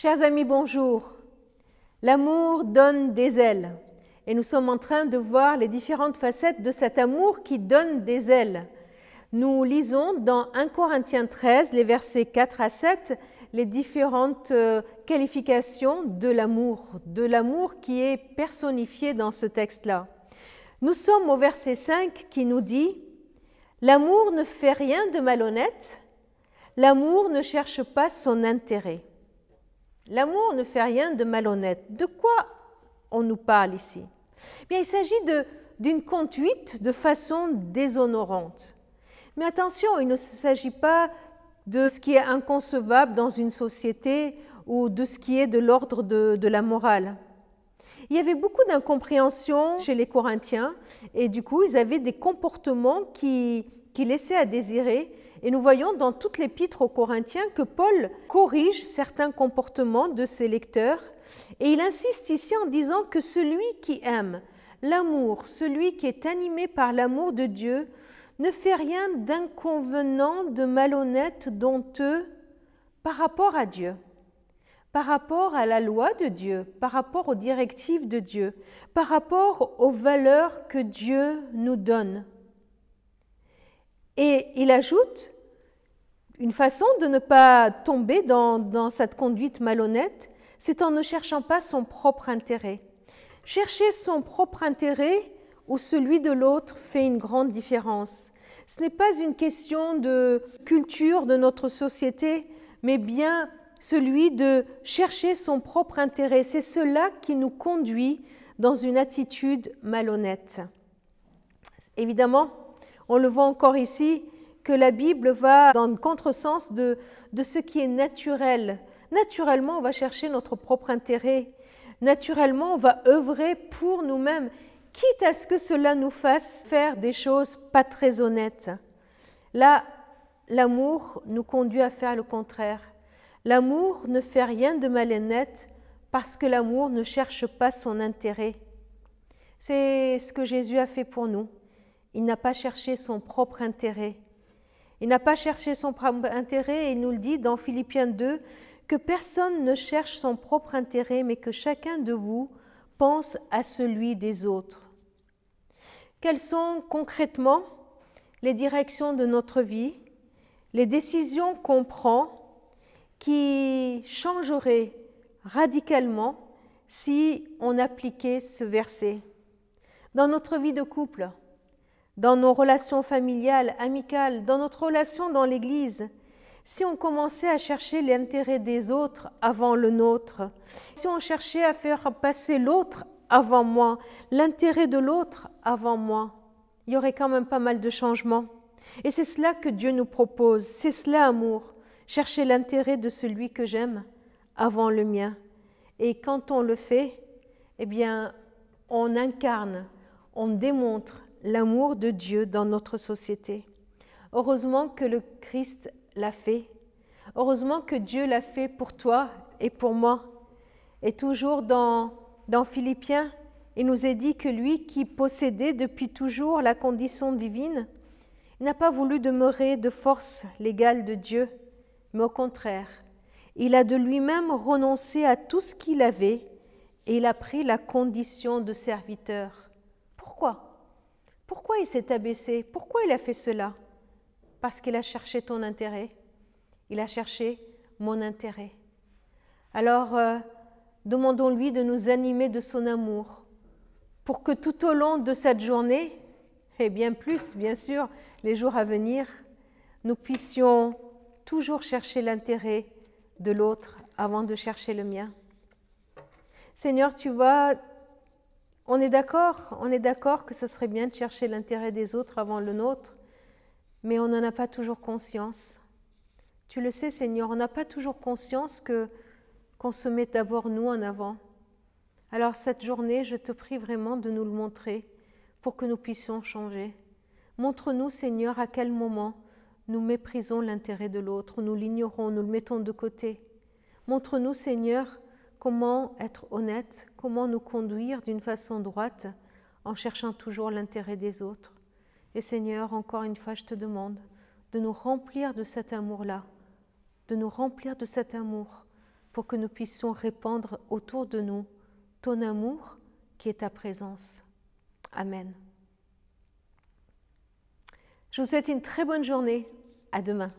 Chers amis, bonjour. L'amour donne des ailes et nous sommes en train de voir les différentes facettes de cet amour qui donne des ailes. Nous lisons dans 1 Corinthiens 13, les versets 4 à 7, les différentes qualifications de l'amour qui est personnifié dans ce texte-là. Nous sommes au verset 5 qui nous dit « L'amour ne fait rien de malhonnête, l'amour ne cherche pas son intérêt. » L'amour ne fait rien de malhonnête. De quoi on nous parle ici? Bien, il s'agit d'une conduite de façon déshonorante. Mais attention, il ne s'agit pas de ce qui est inconcevable dans une société ou de ce qui est de l'ordre de la morale. Il y avait beaucoup d'incompréhension chez les Corinthiens et du coup, ils avaient des comportements qui laissaient à désirer. Et nous voyons dans toute l'épître aux Corinthiens que Paul corrige certains comportements de ses lecteurs et il insiste ici en disant que celui qui aime l'amour, celui qui est animé par l'amour de Dieu, ne fait rien d'inconvenant, de malhonnête, d'honteux par rapport à Dieu, par rapport à la loi de Dieu, par rapport aux directives de Dieu, par rapport aux valeurs que Dieu nous donne. Et il ajoute une façon de ne pas tomber dans cette conduite malhonnête, c'est en ne cherchant pas son propre intérêt. Chercher son propre intérêt ou celui de l'autre fait une grande différence. Ce n'est pas une question de culture de notre société, mais bien celui de chercher son propre intérêt. C'est cela qui nous conduit dans une attitude malhonnête. Évidemment, on le voit encore ici, que la Bible va dans le contresens de ce qui est naturel. Naturellement, on va chercher notre propre intérêt. Naturellement, on va œuvrer pour nous-mêmes, quitte à ce que cela nous fasse faire des choses pas très honnêtes. Là, l'amour nous conduit à faire le contraire. L'amour ne fait rien de malhonnête parce que l'amour ne cherche pas son intérêt. C'est ce que Jésus a fait pour nous. Il n'a pas cherché son propre intérêt. Il n'a pas cherché son propre intérêt et il nous le dit dans Philippiens 2 que personne ne cherche son propre intérêt mais que chacun de vous pense à celui des autres. Quelles sont concrètement les directions de notre vie, les décisions qu'on prend qui changeraient radicalement si on appliquait ce verset? Dans notre vie de couple, dans nos relations familiales, amicales, dans notre relation dans l'Église, si on commençait à chercher l'intérêt des autres avant le nôtre, si on cherchait à faire passer l'autre avant moi, l'intérêt de l'autre avant moi, il y aurait quand même pas mal de changements. Et c'est cela que Dieu nous propose, c'est cela amour, chercher l'intérêt de celui que j'aime avant le mien. Et quand on le fait, eh bien, on incarne, on démontre l'amour de Dieu dans notre société. Heureusement que le Christ l'a fait. Heureusement que Dieu l'a fait pour toi et pour moi. Et toujours dans Philippiens, il nous est dit que lui qui possédait depuis toujours la condition divine, il n'a pas voulu demeurer de force l'égale de Dieu, mais au contraire, il a de lui-même renoncé à tout ce qu'il avait et il a pris la condition de serviteur. Pourquoi? Pourquoi il s'est abaissé? Pourquoi il a fait cela? Parce qu'il a cherché ton intérêt. Il a cherché mon intérêt. Alors, demandons-lui de nous animer de son amour pour que tout au long de cette journée, et bien plus, bien sûr, les jours à venir, nous puissions toujours chercher l'intérêt de l'autre avant de chercher le mien. Seigneur, tu vois, on est d'accord que ce serait bien de chercher l'intérêt des autres avant le nôtre, mais on n'en a pas toujours conscience. Tu le sais, Seigneur, on n'a pas toujours conscience qu'on se met d'abord nous en avant. Alors cette journée, je te prie vraiment de nous le montrer pour que nous puissions changer. Montre-nous, Seigneur, à quel moment nous méprisons l'intérêt de l'autre, nous l'ignorons, nous le mettons de côté. Montre-nous, Seigneur, comment être honnête, comment nous conduire d'une façon droite en cherchant toujours l'intérêt des autres. Et Seigneur, encore une fois, je te demande de nous remplir de cet amour-là, de nous remplir de cet amour, pour que nous puissions répandre autour de nous ton amour qui est ta présence. Amen. Je vous souhaite une très bonne journée. À demain.